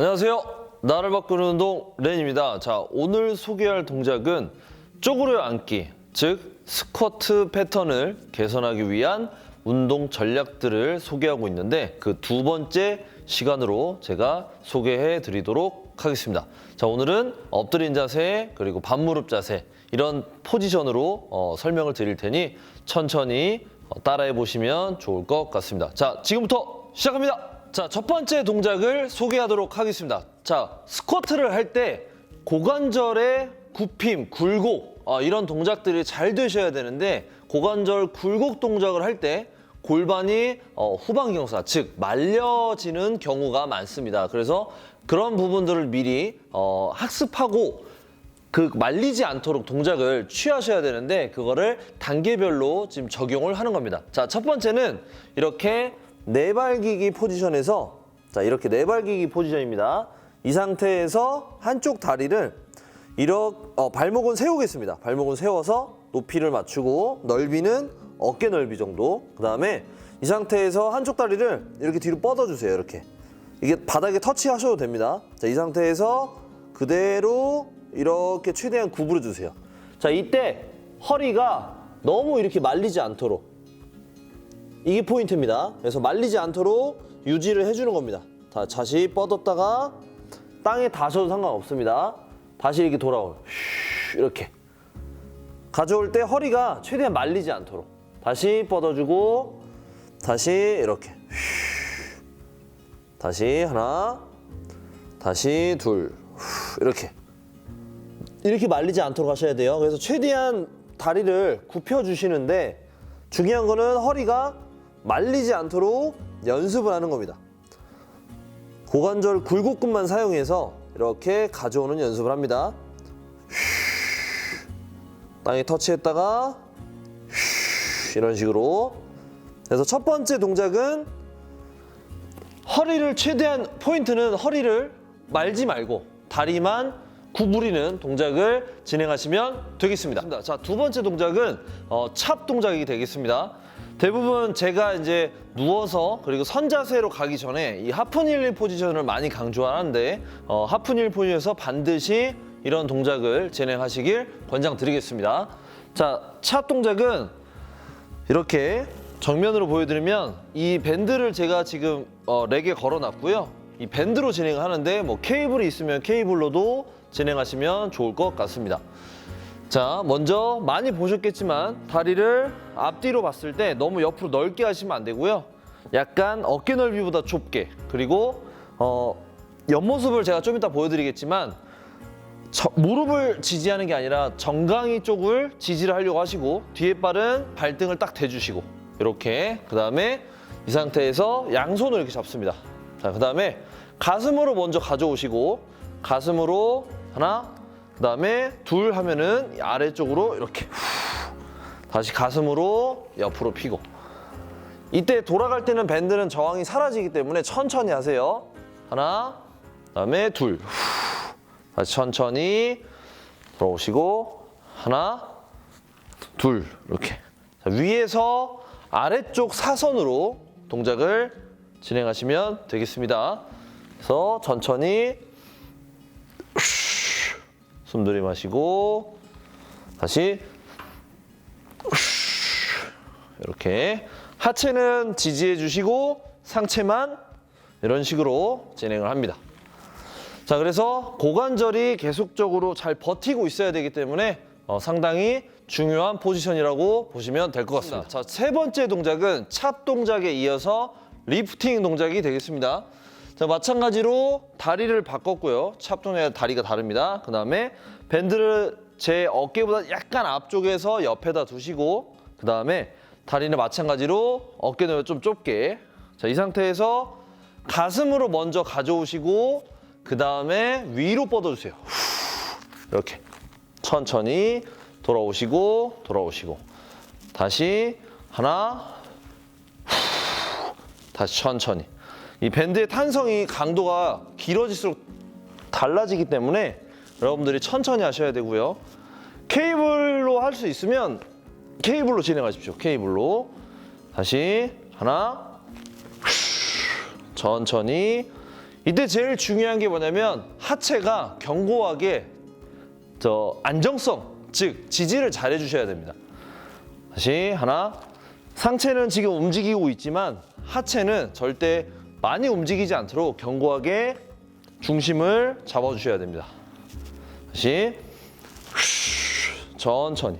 안녕하세요. 나를 바꾸는 운동 렌입니다. 자, 오늘 소개할 동작은 쪼그려 앉기, 즉 스쿼트 패턴을 개선하기 위한 운동 전략들을 소개하고 있는데 그 두 번째 시간으로 제가 소개해 드리도록 하겠습니다. 자, 오늘은 엎드린 자세 그리고 반무릎 자세 이런 포지션으로 설명을 드릴 테니 천천히 따라해 보시면 좋을 것 같습니다. 자, 지금부터 시작합니다. 자, 첫 번째 동작을 소개하도록 하겠습니다. 자, 스쿼트를 할 때 고관절의 굽힘, 굴곡 이런 동작들이 잘 되셔야 되는데 고관절 굴곡 동작을 할 때 골반이 후방경사, 즉 말려지는 경우가 많습니다. 그래서 그런 부분들을 미리 학습하고 그 말리지 않도록 동작을 취하셔야 되는데 그거를 단계별로 지금 적용을 하는 겁니다. 자, 첫 번째는 이렇게 내발기기 포지션에서 자 이렇게 내발기기 포지션입니다. 이 상태에서 한쪽 다리를 이렇게 발목은 세우겠습니다. 발목은 세워서 높이를 맞추고 넓이는 어깨 넓이 정도. 그 다음에 이 상태에서 한쪽 다리를 이렇게 뒤로 뻗어주세요. 이렇게 이게 바닥에 터치하셔도 됩니다. 자, 이 상태에서 그대로 이렇게 최대한 구부려 주세요. 자, 이때 허리가 너무 이렇게 말리지 않도록 이게 포인트입니다. 그래서 말리지 않도록 유지를 해주는 겁니다. 다시 뻗었다가 땅에 닿으셔도 상관없습니다. 다시 이렇게 돌아오는 이렇게 가져올 때 허리가 최대한 말리지 않도록 다시 뻗어주고 다시 이렇게 다시 하나 다시 둘 이렇게 말리지 않도록 하셔야 돼요. 그래서 최대한 다리를 굽혀 주시는데 중요한 거는 허리가 말리지 않도록 연습을 하는 겁니다. 고관절 굴곡근만 사용해서 이렇게 가져오는 연습을 합니다. 땅에 터치했다가 이런 식으로. 그래서 첫 번째 동작은 허리를 최대한 포인트는 허리를 말지 말고 다리만 구부리는 동작을 진행하시면 되겠습니다. 자, 두 번째 동작은 찹 동작이 되겠습니다. 대부분 제가 이제 누워서 그리고 선 자세로 가기 전에 이 하프닐 포지션을 많이 강조하는데 하프닐 포지션에서 반드시 이런 동작을 진행하시길 권장드리겠습니다. 자, 찹 동작은 이렇게 정면으로 보여드리면 이 밴드를 제가 지금 렉에 걸어놨고요. 이 밴드로 진행을 하는데 뭐 케이블이 있으면 케이블로도 진행하시면 좋을 것 같습니다. 자, 먼저 많이 보셨겠지만 다리를 앞뒤로 봤을 때 너무 옆으로 넓게 하시면 안 되고요. 약간 어깨 넓이보다 좁게, 그리고 옆모습을 제가 좀 이따 보여드리겠지만 무릎을 지지하는 게 아니라 정강이 쪽을 지지를 하려고 하시고 뒤에 발은 발등을 딱 대주시고 이렇게. 그 다음에 이 상태에서 양손을 이렇게 잡습니다. 자, 그 다음에 가슴으로 먼저 가져오시고 가슴으로 하나, 그 다음에 둘 하면은 아래쪽으로 이렇게 다시 가슴으로 옆으로 피고. 이때 돌아갈 때는 밴드는 저항이 사라지기 때문에 천천히 하세요. 하나, 그 다음에 둘. 다시 천천히 돌아오시고 하나, 둘 이렇게. 자, 위에서 아래쪽 사선으로 동작을 진행하시면 되겠습니다. 그래서 천천히 숨 들이마시고 다시 이렇게. 하체는 지지해 주시고 상체만 이런 식으로 진행을 합니다. 자, 그래서 고관절이 계속적으로 잘 버티고 있어야 되기 때문에 상당히 중요한 포지션이라고 보시면 될 것 같습니다. 자, 세 번째 동작은 찹 동작에 이어서 리프팅 동작이 되겠습니다. 자, 마찬가지로 다리를 바꿨고요. 찹 동작의 다리가 다릅니다. 그 다음에 밴드를 제 어깨보다 약간 앞쪽에서 옆에다 두시고 그 다음에 다리는 마찬가지로 어깨 넓이 좀 좁게. 자, 이 상태에서 가슴으로 먼저 가져오시고 그 다음에 위로 뻗어주세요. 이렇게 천천히 돌아오시고 다시 하나, 다시 천천히. 이 밴드의 탄성이 강도가 길어질수록 달라지기 때문에 여러분들이 천천히 하셔야 되고요. 케이블로 할 수 있으면 케이블로 진행하십시오. 케이블로. 다시 하나, 천천히 이때 제일 중요한 게 뭐냐면 하체가 견고하게 안정성, 즉 지지를 잘 해주셔야 됩니다. 다시 하나. 상체는 지금 움직이고 있지만 하체는 절대 많이 움직이지 않도록 견고하게 중심을 잡아주셔야 됩니다. 다시 천천히.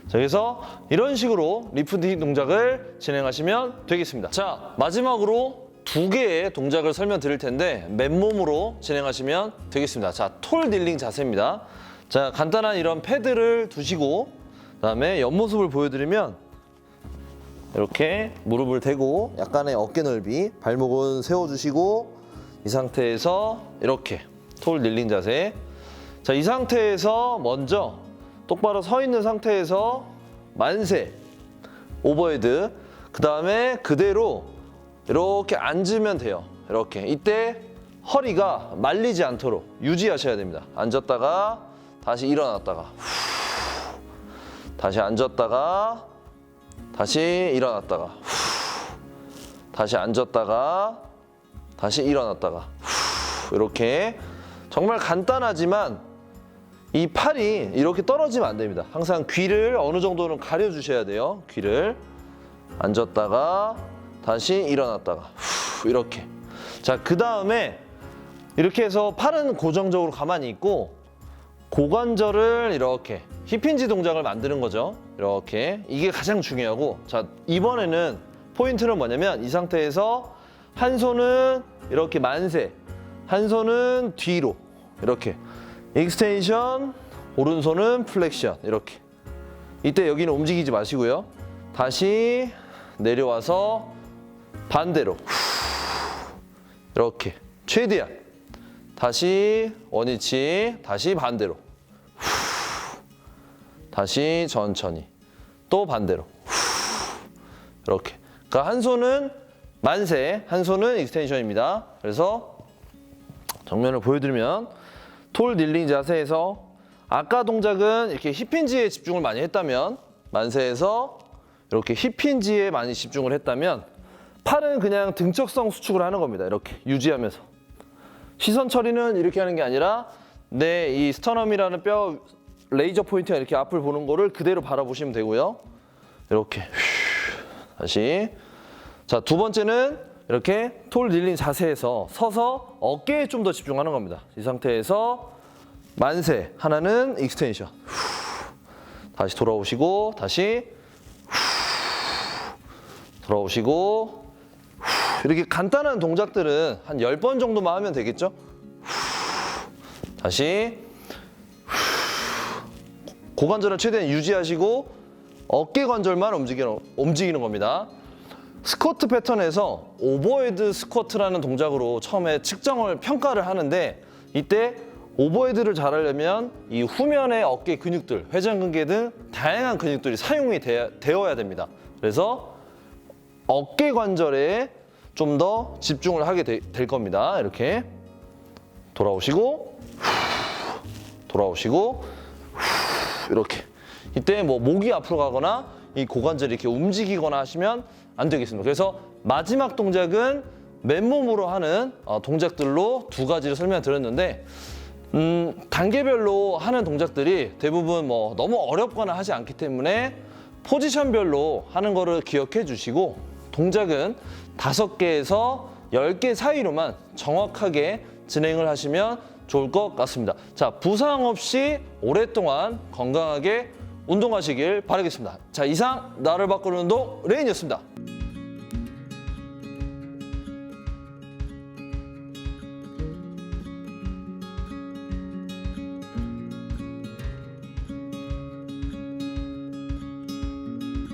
자, 그래서 이런 식으로 리프팅 동작을 진행하시면 되겠습니다. 자, 마지막으로 2개의 동작을 설명드릴 텐데 맨몸으로 진행하시면 되겠습니다. 자, 톨 닐링 자세입니다. 자, 간단한 이런 패드를 두시고 그다음에 옆모습을 보여드리면 이렇게 무릎을 대고 약간의 어깨 넓이, 발목은 세워주시고 이 상태에서 이렇게 톨 닐링 자세. 자, 이 상태에서 먼저 똑바로 서 있는 상태에서 만세, 오버헤드. 그 다음에 그대로 이렇게 앉으면 돼요. 이렇게. 이때 허리가 말리지 않도록 유지하셔야 됩니다. 앉았다가 다시 일어났다가 다시 앉았다가 다시 일어났다가 다시 앉았다가 다시 일어났다가 이렇게. 정말 간단하지만 이 팔이 이렇게 떨어지면 안 됩니다. 항상 귀를 어느 정도는 가려주셔야 돼요. 귀를. 앉았다가 다시 일어났다가 이렇게. 자, 그 다음에 이렇게 해서 팔은 고정적으로 가만히 있고 고관절을 이렇게 힙힌지 동작을 만드는 거죠. 이렇게. 이게 가장 중요하고, 자, 이번에는 포인트는 뭐냐면 이 상태에서 한 손은 이렇게 만세, 한 손은 뒤로 이렇게 익스텐션, 오른손은 플렉션. 이렇게. 이때 여기는 움직이지 마시고요. 다시 내려와서 반대로 이렇게 최대한. 다시 원위치, 다시 반대로. 다시 천천히. 또 반대로. 이렇게. 그러니까 한 손은 만세, 한 손은 익스텐션입니다. 그래서 정면을 보여드리면 톨 닐링 자세에서 아까 동작은 이렇게 힙힌지에 집중을 많이 했다면 만세에서 이렇게 힙힌지에 많이 집중을 했다면 팔은 그냥 등적성 수축을 하는 겁니다. 이렇게 유지하면서. 시선 처리는 이렇게 하는 게 아니라 내 이 스터넘이라는 뼈 레이저 포인트가 이렇게 앞을 보는 거를 그대로 바라보시면 되고요. 이렇게. 다시. 자, 두 번째는 이렇게 톨 닐링 자세에서 서서 어깨에 좀 더 집중하는 겁니다. 이 상태에서 만세, 하나는 익스텐션. 다시 돌아오시고, 다시 돌아오시고. 이렇게 간단한 동작들은 한 10번 정도만 하면 되겠죠? 다시 고관절을 최대한 유지하시고 어깨 관절만 움직이는 겁니다. 스쿼트 패턴에서 오버헤드 스쿼트라는 동작으로 처음에 측정을 평가를 하는데 이때 오버헤드를 잘하려면 이 후면의 어깨 근육들, 회전근개 등 다양한 근육들이 사용이 되어야 됩니다. 그래서 어깨 관절에 좀 더 집중을 하게 될 겁니다. 이렇게 돌아오시고 돌아오시고 이렇게. 이때 뭐 목이 앞으로 가거나 이 고관절이 이렇게 움직이거나 하시면 안 되겠습니다. 그래서 마지막 동작은 맨몸으로 하는 동작들로 2가지를 설명드렸는데 단계별로 하는 동작들이 대부분 뭐 너무 어렵거나 하지 않기 때문에 포지션별로 하는 거를 기억해 주시고 동작은 5개에서 10개 사이로만 정확하게 진행을 하시면 좋을 것 같습니다. 자, 부상 없이 오랫동안 건강하게 운동하시길 바라겠습니다. 자, 이상 나를 바꾸는 운동 레인이었습니다.